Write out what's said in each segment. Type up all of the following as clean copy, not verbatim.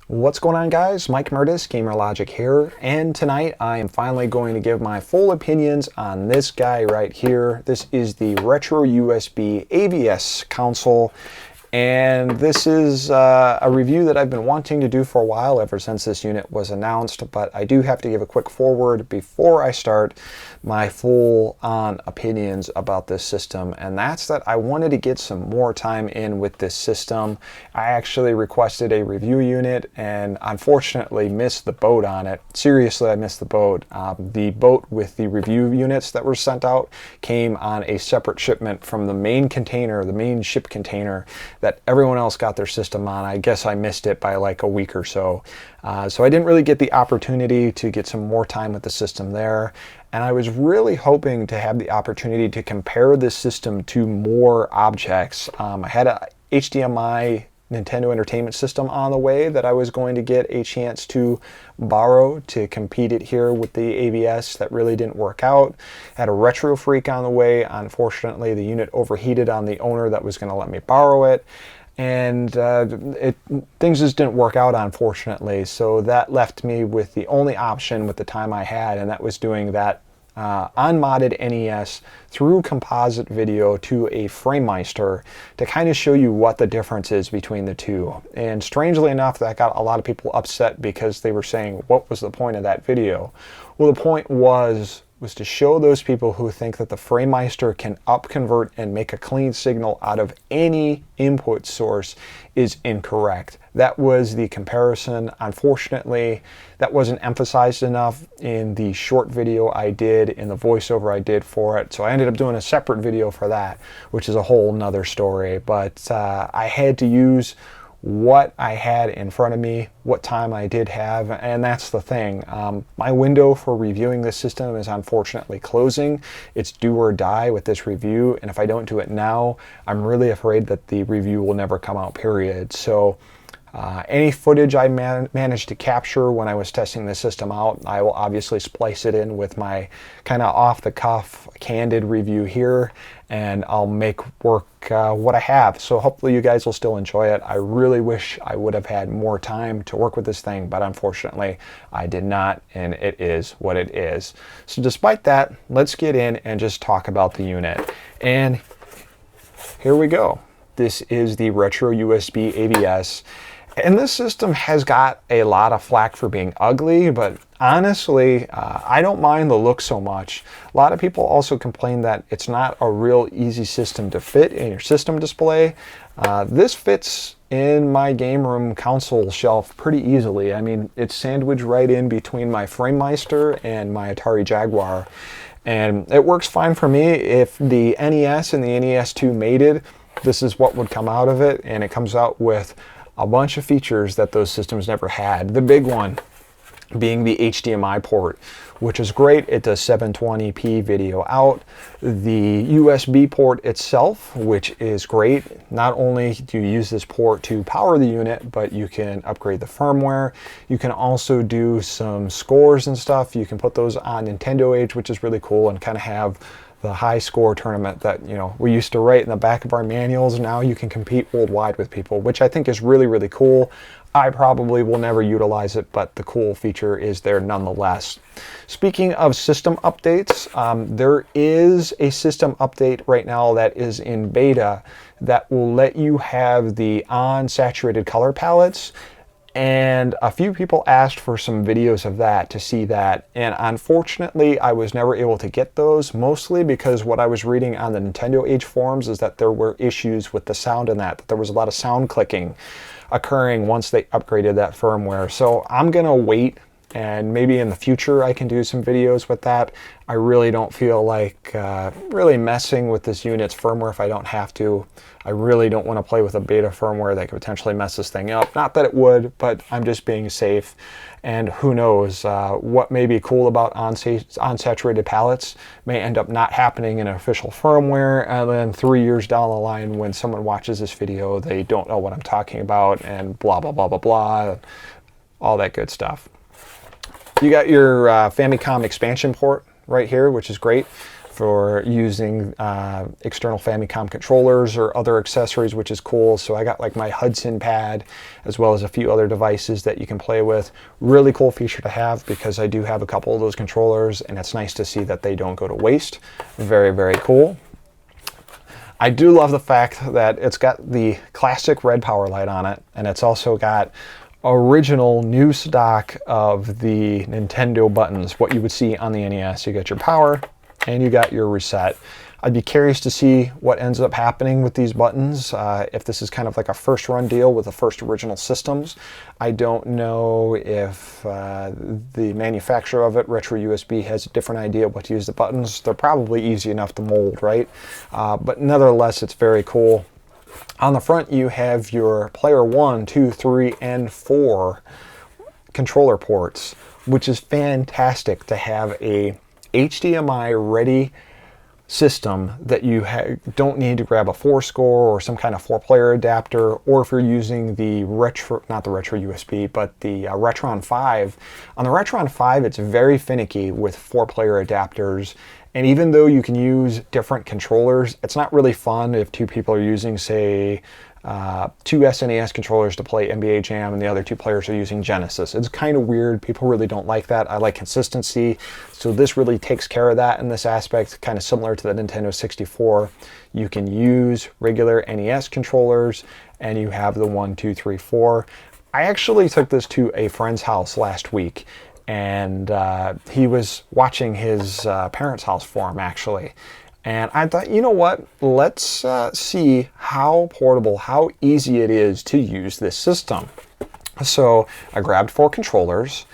What's going on, guys? Mike Murtis, Gamer Logic here, and tonight I am finally going to give my full opinions on this guy right here. This is the Retro USB AVS console, and this is a review that I've been wanting to do for a while, ever since this unit was announced, but I do have to give a quick forward before I start my full-on opinions about this system, and that's that I wanted to get some more time in with this system. I actually requested a review unit and unfortunately missed the boat on it. Seriously, I missed the boat. The boat with the review units that were sent out came on a separate shipment from the main container, the main ship container that everyone else got their system on. I guess I missed it by like a week or so. So I didn't really get the opportunity to get some more time with the system there. And I was really hoping to have the opportunity to compare this system to more objects. I had a HDMI Nintendo Entertainment System on the way that I was going to get a chance to borrow to compete it here with the AVS. That really didn't work out. Had a Retro Freak on the way. Unfortunately, the unit overheated on the owner that was going to let me borrow it. And things just didn't work out, unfortunately. So that left me with the only option with the time I had, and that was doing that unmodded NES through composite video to a FrameMeister to kind of show you what the difference is between the two. And strangely enough, that got a lot of people upset because they were saying, what was the point of that video? Well, the point was to show those people who think that the FrameMeister can upconvert and make a clean signal out of any input source is incorrect. That was the comparison. Unfortunately, that wasn't emphasized enough in the short video I did, in the voiceover I did for it. So I ended up doing a separate video for that, which is a whole nother story. But I had to use what I had in front of me, what time I did have, and that's the thing. My window for reviewing this system is unfortunately closing. It's do or die with this review, and if I don't do it now, I'm really afraid that the review will never come out, period. So any footage I managed to capture when I was testing the system out, I will obviously splice it in with my kind of off-the-cuff, candid review here, and I'll make work what I have. So hopefully you guys will still enjoy it. I really wish I would have had more time to work with this thing, but unfortunately I did not, and it is what it is. So despite that, let's get in and just talk about the unit. And here we go. This is the Retro USB AVS. And this system has got a lot of flack for being ugly, but honestly, I don't mind the look so much. A lot of people also complain that it's not a real easy system to fit in your system display. This fits in my game room console shelf pretty easily. I mean, it's sandwiched right in between my FrameMeister and my Atari Jaguar. And it works fine for me. If the NES and the NES2 mated, this is what would come out of it, and it comes out with a bunch of features that those systems never had. The big one being the HDMI port, which is great. It does 720p video out. The USB port itself, which is great. Not only do you use this port to power the unit, but you can upgrade the firmware. You can also do some scores and stuff. You can put those on Nintendo Age, which is really cool, and kind of have the high score tournament that, you know, we used to write in the back of our manuals. Now you can compete worldwide with people, which I think is really, really cool. I probably will never utilize it, but the cool feature is there nonetheless. Speaking of system updates, there is a system update right now that is in beta that will let you have the unsaturated color palettes. And a few people asked for some videos of that to see that. And unfortunately, I was never able to get those, mostly because what I was reading on the Nintendo Age forums is that there were issues with the sound in that there was a lot of sound clicking occurring once they upgraded that firmware. So I'm gonna wait, and maybe in the future I can do some videos with that. I really don't feel like really messing with this unit's firmware if I don't have to. I really don't want to play with a beta firmware that could potentially mess this thing up. Not that it would, but I'm just being safe. And who knows, what may be cool about unsaturated palettes may end up not happening in an official firmware, and then 3 years down the line when someone watches this video, they don't know what I'm talking about, and blah, blah, blah, blah, blah, all that good stuff. You got your Famicom expansion port right here, which is great. for using external Famicom controllers or other accessories, which is cool. So I got like my Hudson pad as well as a few other devices that you can play with. Really cool feature to have because I do have a couple of those controllers, and it's nice to see that they don't go to waste. Very, very cool. I do love the fact that it's got the classic red power light on it, and it's also got original new stock of the Nintendo buttons, what you would see on the NES. You got your power and you got your reset. I'd be curious to see what ends up happening with these buttons, if this is kind of like a first run deal with the first original systems. I don't know if the manufacturer of it, Retro USB, has a different idea of what to use the buttons. They're probably easy enough to mold, right? But nevertheless, it's very cool. On the front, you have your player 1, 2, 3, and 4 controller ports, which is fantastic to have a HDMI ready system that you don't need to grab a 4-score or some kind of 4-player adapter, or if you're using the not the Retro USB, but the Retron 5. On the Retron 5, it's very finicky with 4-player adapters. And even though you can use different controllers, it's not really fun if two people are using, say, two SNES controllers to play NBA Jam and the other two players are using Genesis. It's kind of weird. People really don't like that. I like consistency. So this really takes care of that in this aspect, kind of similar to the Nintendo 64. You can use regular NES controllers and you have the 1, 2, 3, 4. I actually took this to a friend's house last week, and he was watching his parents' house for him, actually. And I thought, you know what, let's see how portable, how easy it is to use this system. So I grabbed 4 controllers.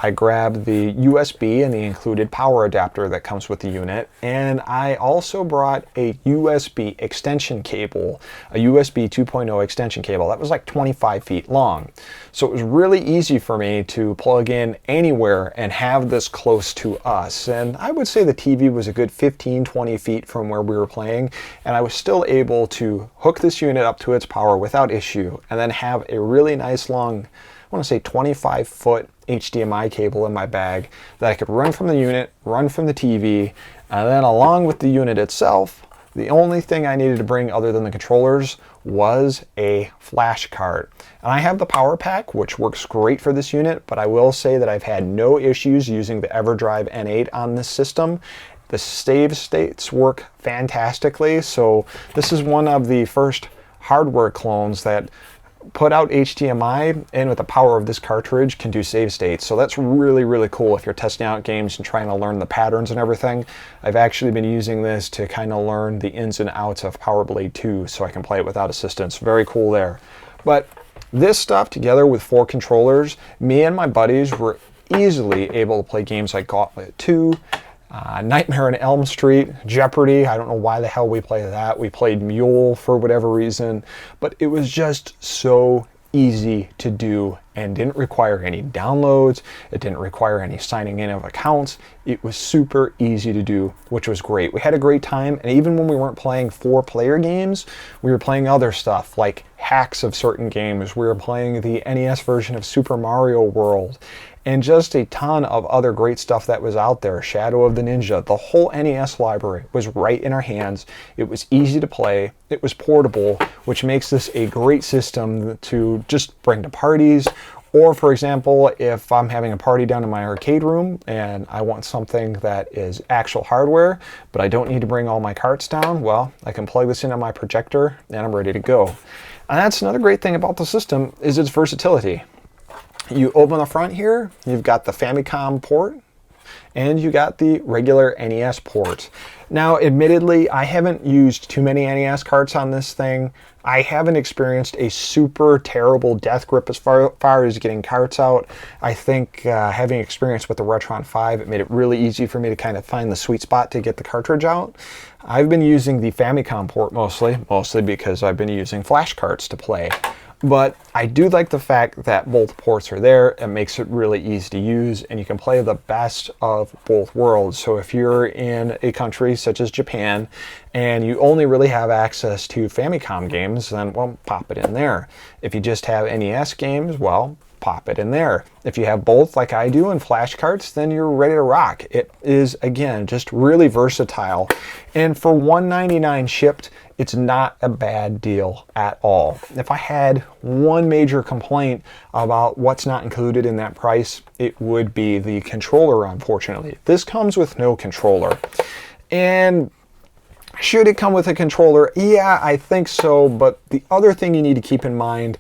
I grabbed the USB and the included power adapter that comes with the unit, and I also brought a USB extension cable, a USB 2.0 extension cable that was like 25 feet long. So it was really easy for me to plug in anywhere and have this close to us. And I would say the TV was a good 15-20 feet from where we were playing, and I was still able to hook this unit up to its power without issue, and then have a really nice long, I want to say 25-foot HDMI cable in my bag that I could run from the unit, run from the TV, and then along with the unit itself, the only thing I needed to bring other than the controllers was a flash card. And I have the power pack, which works great for this unit, but I will say that I've had no issues using the EverDrive N8 on this system. The save states work fantastically, so this is one of the first hardware clones that put out HDMI and with the power of this cartridge can do save states. So that's really, really cool if you're testing out games and trying to learn the patterns and everything. I've actually been using this to kind of learn the ins and outs of Power Blade 2 so I can play it without assistance. Very cool there. But this stuff together with 4 controllers, me and my buddies were easily able to play games like Gauntlet 2, Nightmare on Elm Street, Jeopardy. I don't know why the hell we played that. We played Mule for whatever reason, but it was just so easy to do and didn't require any downloads. It didn't require any signing in of accounts. It was super easy to do, which was great. We had a great time, and even when we weren't playing 4-player games, we were playing other stuff like hacks of certain games. We were playing the NES version of Super Mario World, and just a ton of other great stuff that was out there. Shadow of the Ninja, the whole NES library was right in our hands. It was easy to play, it was portable, which makes this a great system to just bring to parties. Or for example, if I'm having a party down in my arcade room and I want something that is actual hardware, but I don't need to bring all my carts down, well, I can plug this into my projector and I'm ready to go. And that's another great thing about the system, is its versatility. You open the front here, you've got the Famicom port, and you got the regular NES port. Now, admittedly, I haven't used too many NES carts on this thing. I haven't experienced a super terrible death grip as far as getting carts out. I think having experience with the Retron 5, it made it really easy for me to kind of find the sweet spot to get the cartridge out. I've been using the Famicom port mostly because I've been using flash carts to play. But I do like the fact that both ports are there. It makes it really easy to use, and you can play the best of both worlds. So if you're in a country such as Japan and you only really have access to Famicom games, then well, pop it in there. If you just have NES games, well, pop it in there. If you have both like I do and flash carts, then you're ready to rock. It is, again, just really versatile. And for $199 shipped, it's not a bad deal at all. If I had one major complaint about what's not included in that price, it would be the controller, unfortunately. This comes with no controller. And should it come with a controller? Yeah, I think so. But the other thing you need to keep in mind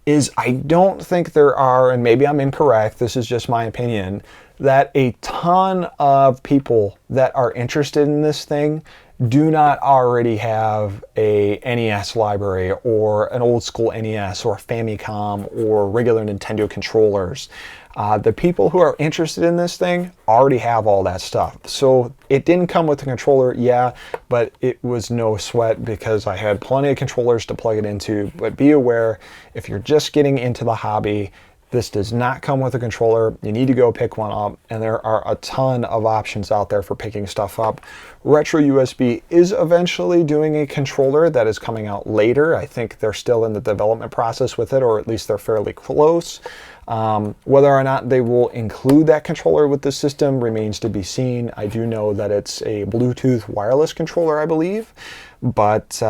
is I don't think there are, and maybe I'm incorrect, this is just my opinion, that a ton of people that are interested in this thing do not already have a NES library or an old school NES or Famicom or regular Nintendo controllers. The people who are interested in this thing already have all that stuff. So it didn't come with a controller, yeah, but it was no sweat because I had plenty of controllers to plug it into. But be aware, if you're just getting into the hobby, this does not come with a controller. You need to go pick one up, and there are a ton of options out there for picking stuff up. Retro USB is eventually doing a controller that is coming out later. I think they're still in the development process with it, or at least they're fairly close. Whether or not they will include that controller with the system remains to be seen. I do know that it's a Bluetooth wireless controller, I believe. But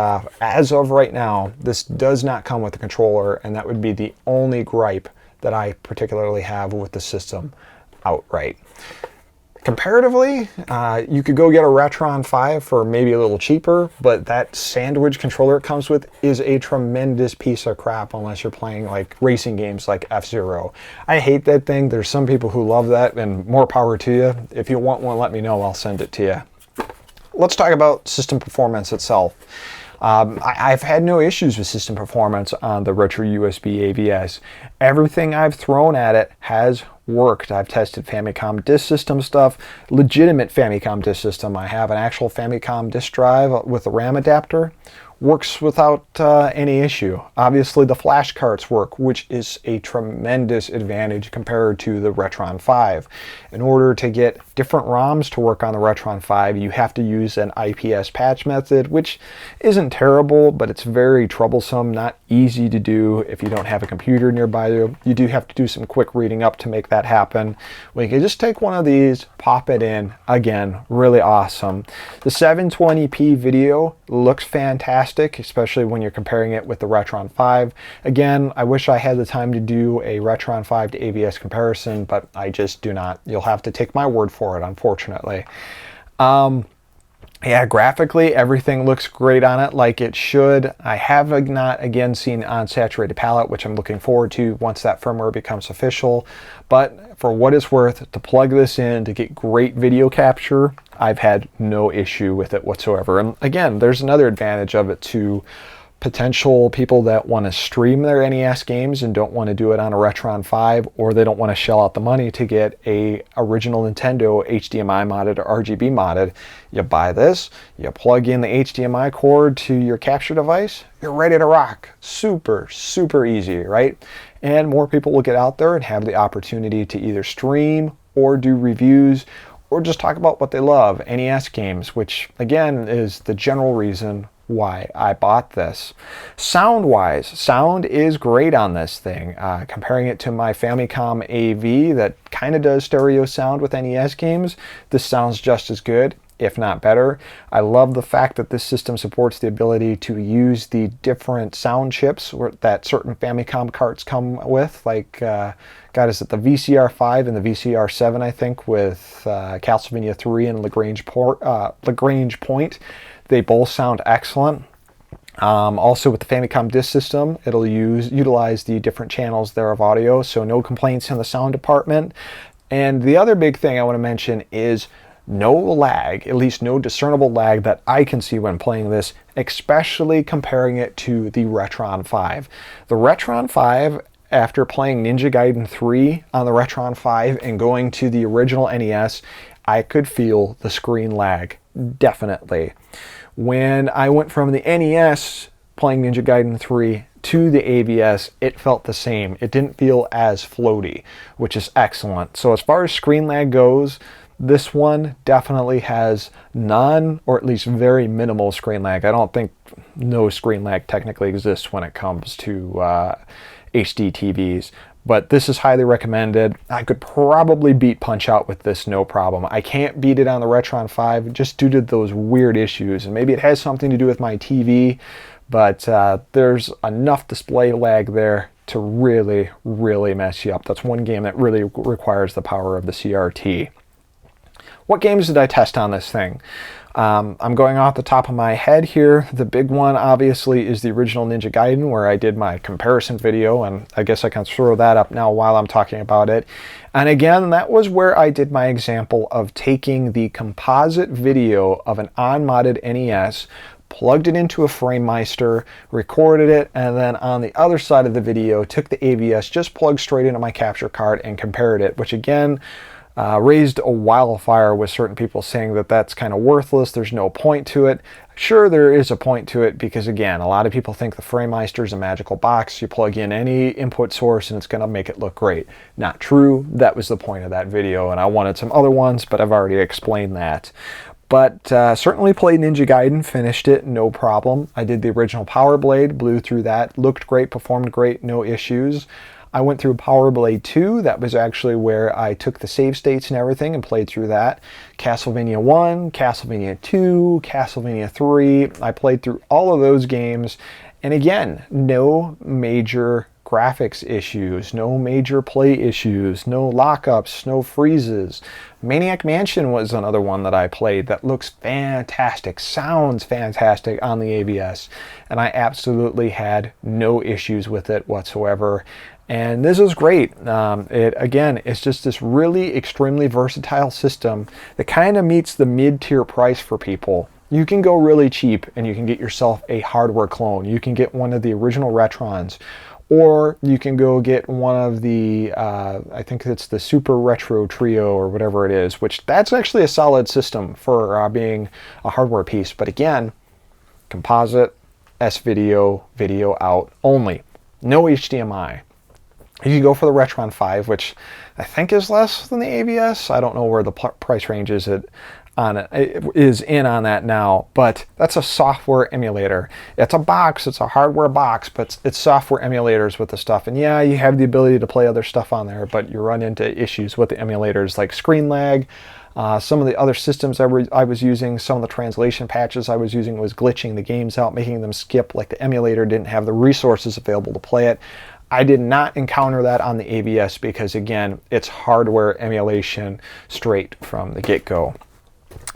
as of right now, this does not come with a controller, and that would be the only gripe that I particularly have with the system outright. Comparatively, you could go get a Retron 5 for maybe a little cheaper, but that sandwich controller it comes with is a tremendous piece of crap unless you're playing like racing games like F-Zero. I hate that thing. There's some people who love that, and more power to you. If you want one, let me know. I'll send it to you. Let's talk about system performance itself. I've had no issues with system performance on the Retro USB AVS. Everything I've thrown at it has worked. I've tested Famicom disk system stuff, legitimate Famicom disk system. I have an actual Famicom disk drive with a RAM adapter. Works without any issue. Obviously the flash carts work, which is a tremendous advantage compared to the Retron 5. In order to get different ROMs to work on the Retron 5, you have to use an IPS patch method, which isn't terrible, but it's very troublesome, not easy to do if you don't have a computer nearby you. You do have to do some quick reading up to make that happen. We can just take one of these, pop it in, again, really awesome. The 720p video looks fantastic, especially when you're comparing it with the Retron 5. Again, I wish I had the time to do a Retron 5 to AVS comparison, but I just do not. You'll have to take my word for it, unfortunately. Yeah, graphically, everything looks great on it like it should. I have not, again, seen unsaturated palette, which I'm looking forward to once that firmware becomes official. But for what it's worth, to plug this in to get great video capture, I've had no issue with it whatsoever. And again, there's another advantage of it to potential people that want to stream their NES games and don't want to do it on a Retron 5, or they don't want to shell out the money to get a original Nintendo HDMI modded or RGB modded. You buy this, you plug in the HDMI cord to your capture device, you're ready to rock. Super, super easy, right? And more people will get out there and have the opportunity to either stream or do reviews or just talk about what they love, NES games, which again is the general reason why I bought this. Sound-wise, sound is great on this thing. Comparing it to my Famicom AV that kind of does stereo sound with NES games, this sounds just as good, if not better. I love the fact that this system supports the ability to use the different sound chips that certain Famicom carts come with, like, God, is it the VCR5 and the VCR7, I think, with Castlevania 3 and Lagrange Point. They both sound excellent. Also with the Famicom disk system, it'll utilize the different channels there of audio, so no complaints in the sound department. And the other big thing I want to mention is no lag, at least no discernible lag that I can see when playing this, especially comparing it to the Retron 5. The Retron 5, after playing Ninja Gaiden 3 on the Retron 5 and going to the original NES, I could feel the screen lag, definitely. When I went from the NES playing Ninja Gaiden 3 to the AVS, it felt the same. It didn't feel as floaty, which is excellent. So as far as screen lag goes, this one definitely has none, or at least very minimal screen lag. I don't think no screen lag technically exists when it comes to HD TVs. but this is highly recommended. I could probably beat Punch-Out with this no problem. I can't beat it on the Retron 5 just due to those weird issues, and maybe it has something to do with my TV, but there's enough display lag there to really, really mess you up. That's one game that really requires the power of the CRT. What games did I test on this thing? I'm going off the top of my head here. The big one, obviously, is the original Ninja Gaiden, where I did my comparison video, and I guess I can throw that up now while I'm talking about it. And again, that was where I did my example of taking the composite video of an unmodded NES, plugged it into a FrameMeister, recorded it, and then on the other side of the video, took the AVS, just plugged straight into my capture card and compared it, which again, raised a wildfire with certain people saying that that's kind of worthless, there's no point to it. Sure, there is a point to it because, again, a lot of people think the FrameMeister is a magical box. You plug in any input source and it's going to make it look great. Not true. That was the point of that video, and I wanted some other ones, but I've already explained that. But certainly played Ninja Gaiden, finished it, no problem. I did the original Power Blade, blew through that, looked great, performed great, no issues. I went through Power Blade 2. That was actually where I took the save states and everything and played through that. Castlevania 1, Castlevania 2, Castlevania 3. I played through all of those games. And again, no major graphics issues, no major play issues, no lockups, no freezes. Maniac Mansion was another one that I played that looks fantastic, sounds fantastic on the AVS, and I absolutely had no issues with it whatsoever. And this is great. Again, it's just this really extremely versatile system that kind of meets the mid-tier price for people. You can go really cheap and you can get yourself a hardware clone. You can get one of the original Retrons, or you can go get one of the, I think it's the Super Retro Trio or whatever it is, which that's actually a solid system for being a hardware piece. But again, composite, S-video, video out only. No HDMI. You can go for the Retron 5, which I think is less than the AVS. I don't know where the price range is on that now, but that's a software emulator. It's a box, it's a hardware box, but it's software emulators with the stuff. And yeah, you have the ability to play other stuff on there, but you run into issues with the emulators like screen lag. Some of the other systems I was using, some of the translation patches I was using was glitching the games out, making them skip, like the emulator didn't have the resources available to play it. I did not encounter that on the AVS because, again, it's hardware emulation straight from the get-go.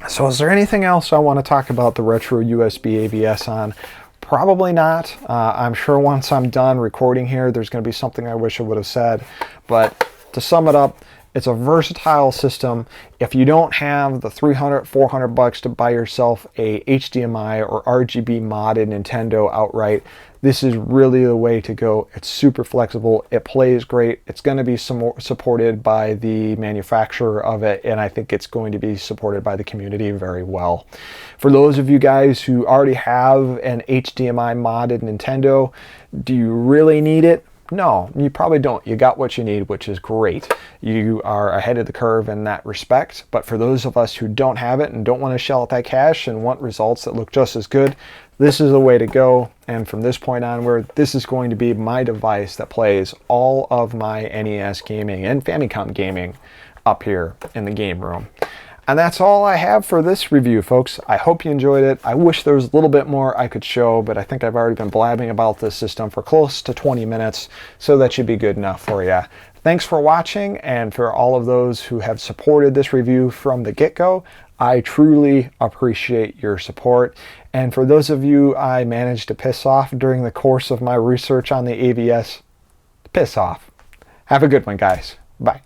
So is there anything else I want to talk about the Retro USB AVS on? Probably not. I'm sure once I'm done recording here, there's going to be something I wish I would have said. But to sum it up, it's a versatile system. If you don't have the $300, $400 to buy yourself a HDMI or RGB modded Nintendo outright, this is really the way to go. It's super flexible. It plays great. It's going to be supported by the manufacturer of it, and I think it's going to be supported by the community very well. For those of you guys who already have an HDMI modded Nintendo, do you really need it? No, you probably don't. You got what you need, which is great. You are ahead of the curve in that respect. But for those of us who don't have it and don't want to shell out that cash and want results that look just as good, this is the way to go. And from this point onward, this is going to be my device that plays all of my NES gaming and Famicom gaming up here in the game room. And that's all I have for this review, folks. I hope you enjoyed it. I wish there was a little bit more I could show, but I think I've already been blabbing about this system for close to 20 minutes, so that should be good enough for you. Thanks for watching, and for all of those who have supported this review from the get-go, I truly appreciate your support. And for those of you I managed to piss off during the course of my research on the AVS, piss off. Have a good one, guys. Bye.